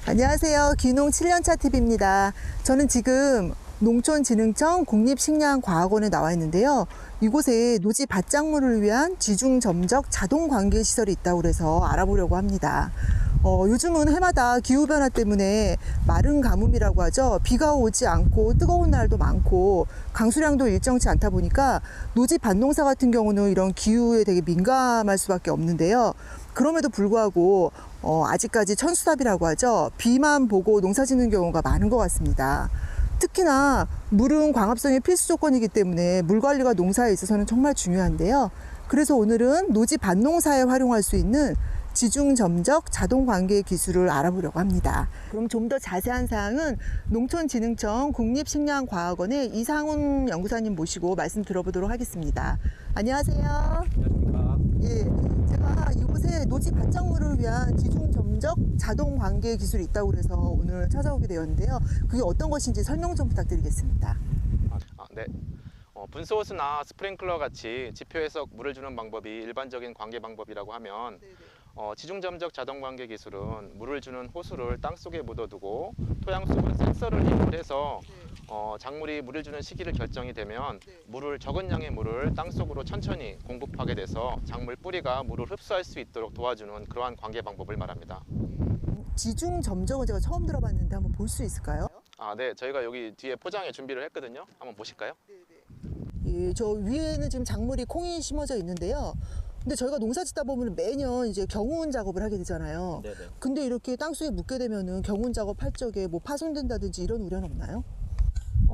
안녕하세요. 귀농 7년차 TV입니다. 저는 지금 농촌진흥청 국립식량과학원에 나와 있는데요. 이곳에 노지 밭작물을 위한 지중점적 자동관계시설이 있다고 해서 알아보려고 합니다. 요즘은 해마다 기후변화 때문에 마른 가뭄이라고 하죠. 비가 오지 않고 뜨거운 날도 많고 강수량도 일정치 않다 보니까 노지 밭농사 같은 경우는 이런 기후에 되게 민감할 수밖에 없는데요. 그럼에도 불구하고 아직까지 천수답이라고 하죠. 비만 보고 농사 짓는 경우가 많은 것 같습니다. 특히나 물은 광합성의 필수 조건이기 때문에 물 관리가 농사에 있어서는 정말 중요한데요. 그래서 오늘은 노지 밭농사에 활용할 수 있는 지중점적 자동관계 기술을 알아보려고 합니다. 그럼 좀 더 자세한 사항은 농촌진흥청 국립식량과학원의 이상훈 연구사님 모시고 말씀 들어보도록 하겠습니다. 안녕하세요. 안녕하십니까. 예, 제가 이곳에 노지 밭작물을 위한 지중점적 자동관계 기술이 있다고 해서 오늘 찾아오게 되었는데요. 그게 어떤 것인지 설명 좀 부탁드리겠습니다. 네. 분소호스나 스프링클러 같이 지표에서 물을 주는 방법이 일반적인 관계 방법이라고 하면 지중점적 자동관계 기술은 물을 주는 호수를 땅속에 묻어두고 토양 수분 센서를 이용해서 작물이 물을 주는 시기를 결정이 되면 적은 양의 물을 땅속으로 천천히 공급하게 돼서 작물 뿌리가 물을 흡수할 수 있도록 도와주는 그러한 관계 방법을 말합니다. 지중점적은 제가 처음 들어봤는데 한번 볼 수 있을까요? 네. 저희가 여기 뒤에 포장에 준비를 했거든요. 한번 보실까요? 예, 저 위에는 지금 작물이 콩이 심어져 있는데요. 근데 저희가 농사 짓다 보면 매년 이제 경운 작업을 하게 되잖아요. 네네. 근데 이렇게 땅속에 묻게 되면은 경운 작업할 적에 뭐 파손된다든지 이런 우려는 없나요?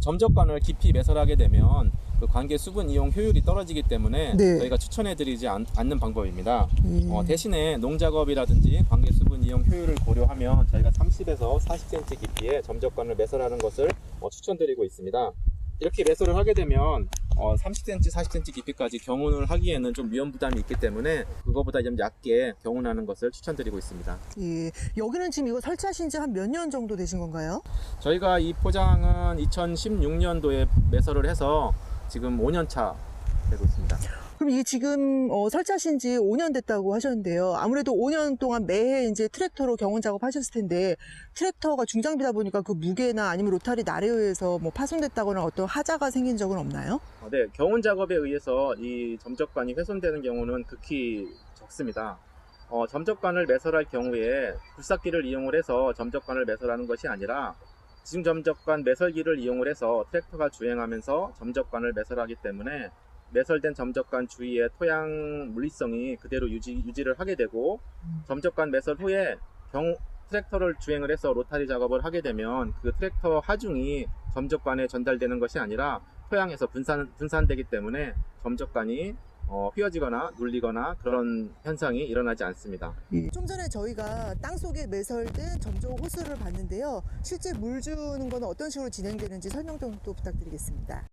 점적관을 깊이 매설하게 되면 그 관계 수분 이용 효율이 떨어지기 때문에 네. 저희가 추천해드리지 않는 방법입니다. 예. 대신에 농작업이라든지 관계 수분 이용 효율을 고려하면 저희가 30에서 40cm 깊이의 점적관을 매설하는 것을 추천드리고 있습니다. 이렇게 매설을 하게 되면 30cm, 40cm 깊이까지 경운을 하기에는 좀 위험 부담이 있기 때문에 그거보다 좀 얕게 경운하는 것을 추천드리고 있습니다. 예. 여기는 지금 이거 설치하신 지 한 몇 년 정도 되신 건가요? 저희가 이 포장은 2016년도에 매설을 해서 지금 5년 차 되고 있습니다. 그럼 이게 지금 설치하신 지 5년 됐다고 하셨는데요. 아무래도 5년 동안 매해 이제 트랙터로 경운 작업하셨을 텐데 트랙터가 중장비다 보니까 그 무게나 아니면 로타리 날에 의해서 뭐 파손됐다거나 어떤 하자가 생긴 적은 없나요? 네, 경운 작업에 의해서 이 점적관이 훼손되는 경우는 극히 적습니다. 점적관을 매설할 경우에 굴삭기를 이용을 해서 점적관을 매설하는 것이 아니라 지중점적관 매설기를 이용을 해서 트랙터가 주행하면서 점적관을 매설하기 때문에 매설된 점적관 주위의 토양 물리성이 그대로 유지를 하게 되고 점적관 매설 후에 트랙터를 주행을 해서 로타리 작업을 하게 되면 그 트랙터 하중이 점적관에 전달되는 것이 아니라 토양에서 분산되기 때문에 점적관이 휘어지거나 눌리거나 그런 현상이 일어나지 않습니다. 좀 전에 저희가 땅속에 매설된 점적 호스를 봤는데요. 실제 물 주는 건 어떤 식으로 진행되는지 설명 좀 또 부탁드리겠습니다.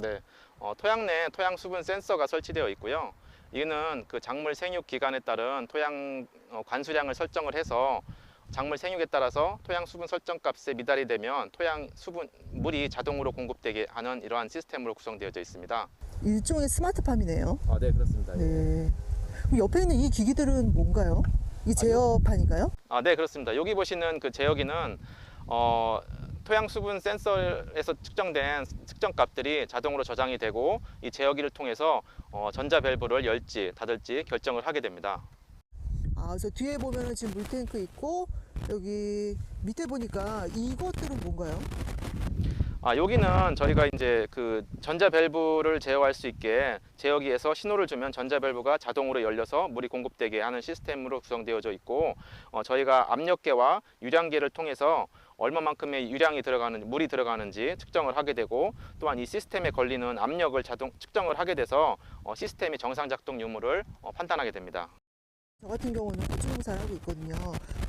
네, 토양 내 토양 수분 센서가 설치되어 있고요. 이는 그 작물 생육 기간에 따른 토양 관수량을 설정을 해서 작물 생육에 따라서 토양 수분 설정 값에 미달이 되면 토양 수분 물이 자동으로 공급되게 하는 이러한 시스템으로 구성되어 있습니다. 일종의 스마트팜이네요. 네, 그렇습니다. 네. 그럼 옆에 있는 이 기기들은 뭔가요? 이 제어판인가요? 네, 그렇습니다. 여기 보시는 그 제어기는 토양 수분 센서에서 측정된 측정 값들이 자동으로 저장이 되고 이 제어기를 통해서 전자 밸브를 열지 닫을지 결정을 하게 됩니다. 그래서 뒤에 보면은 지금 물탱크 있고 여기 밑에 보니까 이것들은 뭔가요? 여기는 저희가 이제 그 전자 밸브를 제어할 수 있게 제어기에서 신호를 주면 전자 밸브가 자동으로 열려서 물이 공급되게 하는 시스템으로 구성되어져 있고 저희가 압력계와 유량계를 통해서 얼마만큼의 물이 들어가는지 측정을 하게 되고 또한 이 시스템에 걸리는 압력을 측정을 하게 돼서 시스템이 정상 작동 유무를 판단하게 됩니다. 저 같은 경우는 고추 농사를 하고 있거든요.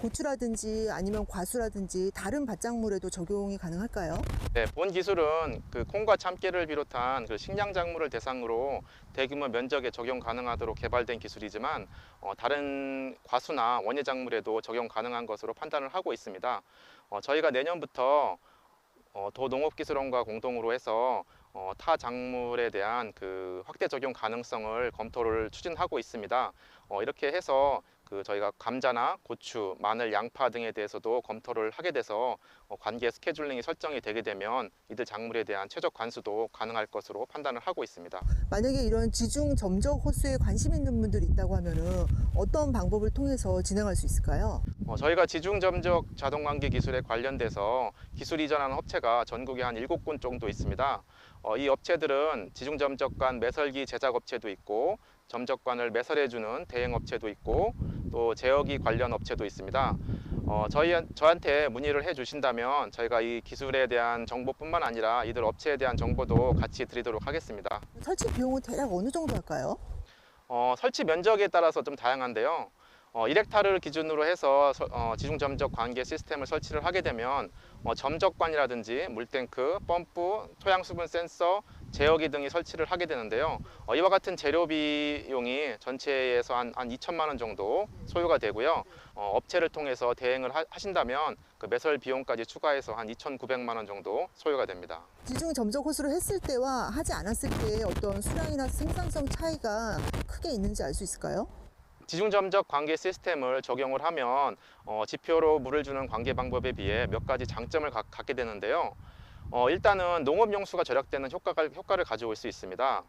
고추라든지 아니면 과수라든지 다른 밭작물에도 적용이 가능할까요? 네, 본 기술은 그 콩과 참깨를 비롯한 그 식량 작물을 대상으로 대규모 면적에 적용 가능하도록 개발된 기술이지만 다른 과수나 원예 작물에도 적용 가능한 것으로 판단을 하고 있습니다. 저희가 내년부터 도농업기술원과 공동으로 해서 타 작물에 대한 그 확대 적용 가능성을 검토를 추진하고 있습니다. 이렇게 해서 저희가 감자나 고추, 마늘, 양파 등에 대해서도 검토를 하게 돼서 관계 스케줄링이 설정이 되게 되면 이들 작물에 대한 최적 관수도 가능할 것으로 판단을 하고 있습니다. 만약에 이런 지중 점적 호수에 관심 있는 분들이 있다고 하면은 어떤 방법을 통해서 진행할 수 있을까요? 저희가 지중점적 자동관계 기술에 관련돼서 기술 이전하는 업체가 전국에 한 7곳 정도 있습니다. 이 업체들은 지중점적관 매설기 제작 업체도 있고 점적관을 매설해주는 대행 업체도 있고 또 제어기 관련 업체도 있습니다. 저한테 문의를 해주신다면 저희가 이 기술에 대한 정보뿐만 아니라 이들 업체에 대한 정보도 같이 드리도록 하겠습니다. 설치 비용은 대략 어느 정도 할까요? 설치 면적에 따라서 좀 다양한데요. 1헥타르를 기준으로 해서 지중점적 관계 시스템을 설치를 하게 되면 점적관이라든지 물탱크, 펌프, 토양수분 센서, 제어기 등이 설치를 하게 되는데요. 이와 같은 재료 비용이 전체에서 한 2천만 원 정도 소요가 되고요. 업체를 통해서 대행을 하신다면 그 매설 비용까지 추가해서 한 2,900만 원 정도 소요가 됩니다. 지중 점적 호수를 했을 때와 하지 않았을 때 어떤 수량이나 생산성 차이가 크게 있는지 알 수 있을까요? 지중점적 관계 시스템을 적용을 하면 지표로 물을 주는 관계 방법에 비해 몇 가지 장점을 갖게 되는데요. 일단은 농업용수가 절약되는 효과를 가져올 수 있습니다.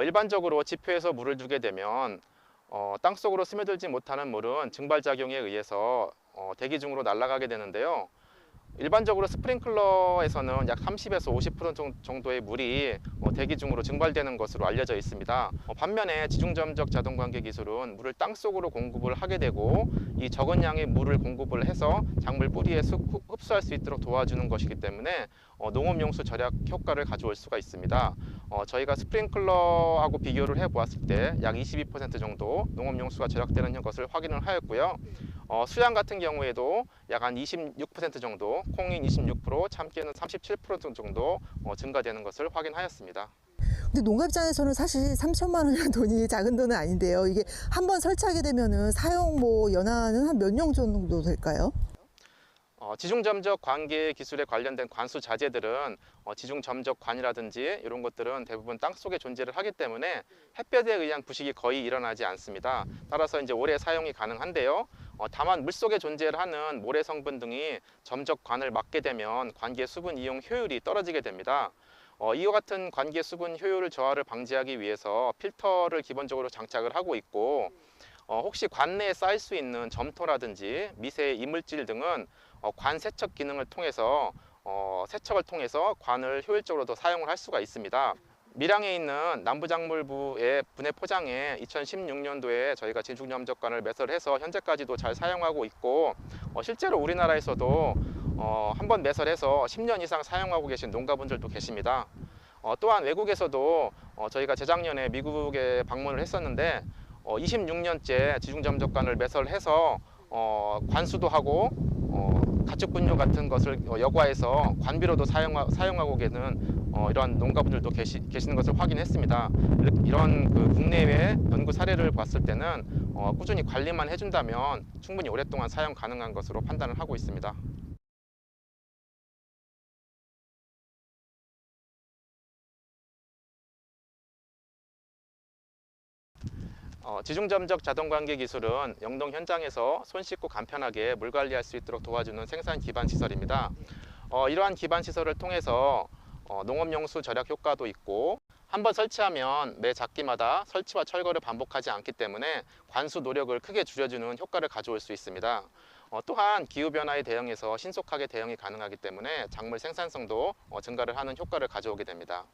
일반적으로 지표에서 물을 주게 되면 땅속으로 스며들지 못하는 물은 증발작용에 의해서 대기 중으로 날아가게 되는데요. 일반적으로 스프링클러에서는 약 30에서 50% 정도의 물이 대기 중으로 증발되는 것으로 알려져 있습니다. 반면에 지중점적 자동관계 기술은 물을 땅속으로 공급을 하게 되고 이 적은 양의 물을 공급을 해서 작물 뿌리에 흡수할 수 있도록 도와주는 것이기 때문에 농업용수 절약 효과를 가져올 수가 있습니다. 저희가 스프링클러하고 비교를 해보았을 때 약 22% 정도 농업용수가 절약되는 것을 확인을 하였고요. 수양 같은 경우에도 약 한 26% 정도, 콩인 26%, 참깨는 37% 정도 증가되는 것을 확인하였습니다. 근데 농가 입장에서는 사실 3천만 원이라는 돈이 작은 돈은 아닌데요. 이게 한번 설치하게 되면은 사용 연한은 한 몇 년 정도 될까요? 지중점적 관계 기술에 관련된 관수 자재들은 지중점적관이라든지 이런 것들은 대부분 땅속에 존재를 하기 때문에 햇볕에 의한 부식이 거의 일어나지 않습니다. 따라서 이제 오래 사용이 가능한데요. 다만 물속에 존재를 하는 모래 성분 등이 점적관을 막게 되면 관계 수분 이용 효율이 떨어지게 됩니다. 이와 같은 관계 수분 효율을 저하를 방지하기 위해서 필터를 기본적으로 장착을 하고 있고 혹시 관 내에 쌓일 수 있는 점토라든지 미세 이물질 등은 관 세척 기능을 통해서 세척을 통해서 관을 효율적으로 더 사용을 할 수가 있습니다. 밀양에 있는 남부작물부의 분해 포장에 2016년도에 저희가 지중점적관을 매설해서 현재까지도 잘 사용하고 있고 실제로 우리나라에서도 한번 매설해서 10년 이상 사용하고 계신 농가분들도 계십니다. 또한 외국에서도 저희가 재작년에 미국에 방문을 했었는데 26년째 지중점적관을 매설해서 관수도 하고 가축분뇨 같은 것을 여과해서 관비로도 사용하고 계는 이런 농가분들도 계시는 것을 확인했습니다. 이런 국내외 연구 사례를 봤을 때는 꾸준히 관리만 해준다면 충분히 오랫동안 사용 가능한 것으로 판단을 하고 있습니다. 지중점적 자동관계 기술은 영농 현장에서 손 씻고 간편하게 물 관리할 수 있도록 도와주는 생산 기반 시설입니다. 이러한 기반 시설을 통해서 농업용수 절약 효과도 있고 한번 설치하면 매 작기마다 설치와 철거를 반복하지 않기 때문에 관수 노력을 크게 줄여주는 효과를 가져올 수 있습니다. 또한 기후변화에 대응해서 신속하게 대응이 가능하기 때문에 작물 생산성도 증가를 하는 효과를 가져오게 됩니다.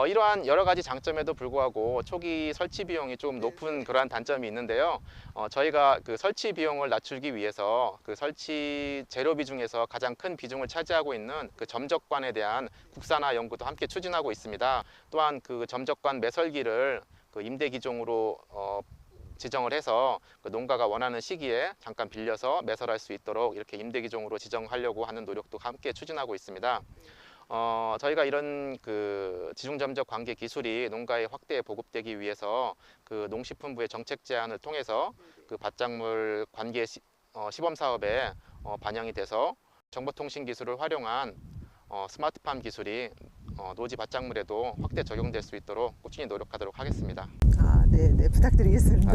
이러한 여러 가지 장점에도 불구하고 초기 설치 비용이 좀 높은 그러한 단점이 있는데요. 저희가 그 설치 비용을 낮추기 위해서 그 설치 재료비 중에서 가장 큰 비중을 차지하고 있는 그 점적관에 대한 국산화 연구도 함께 추진하고 있습니다. 또한 그 점적관 매설기를 그 임대 기종으로 지정을 해서 그 농가가 원하는 시기에 잠깐 빌려서 매설할 수 있도록 이렇게 임대 기종으로 지정하려고 하는 노력도 함께 추진하고 있습니다. 저희가 이런 그 지중점적 관계 기술이 농가에 확대 보급되기 위해서 그 농식품부의 정책 제안을 통해서 그 밭작물 관계 시범 사업에 반영이 돼서 정보통신 기술을 활용한 스마트팜 기술이 노지 밭작물에도 확대 적용될 수 있도록 꾸준히 노력하도록 하겠습니다. 네, 부탁드리겠습니다.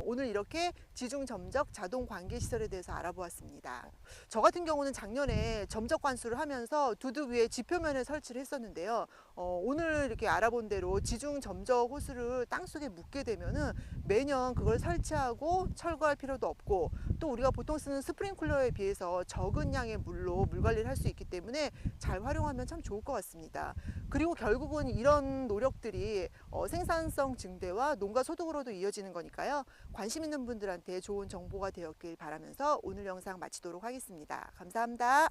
오늘 이렇게 지중 점적 자동 관계 시설에 대해서 알아보았습니다. 저 같은 경우는 작년에 점적 관수를 하면서 두둑 위에 지표면을 설치를 했었는데요. 오늘 이렇게 알아본 대로 지중 점적 호스를 땅속에 묻게 되면은 매년 그걸 설치하고 철거할 필요도 없고, 또 우리가 보통 쓰는 스프링클러에 비해서 적은 양의 물로 물 관리를 할 수 있기 때문에 잘 활용하면 참 좋을 것 같습니다. 그리고 결국은 이런 노력들이 생산성 증대와 농가 소득으로도 이어지는 거니까요. 관심 있는 분들한테 좋은 정보가 되었길 바라면서 오늘 영상 마치도록 하겠습니다. 감사합니다.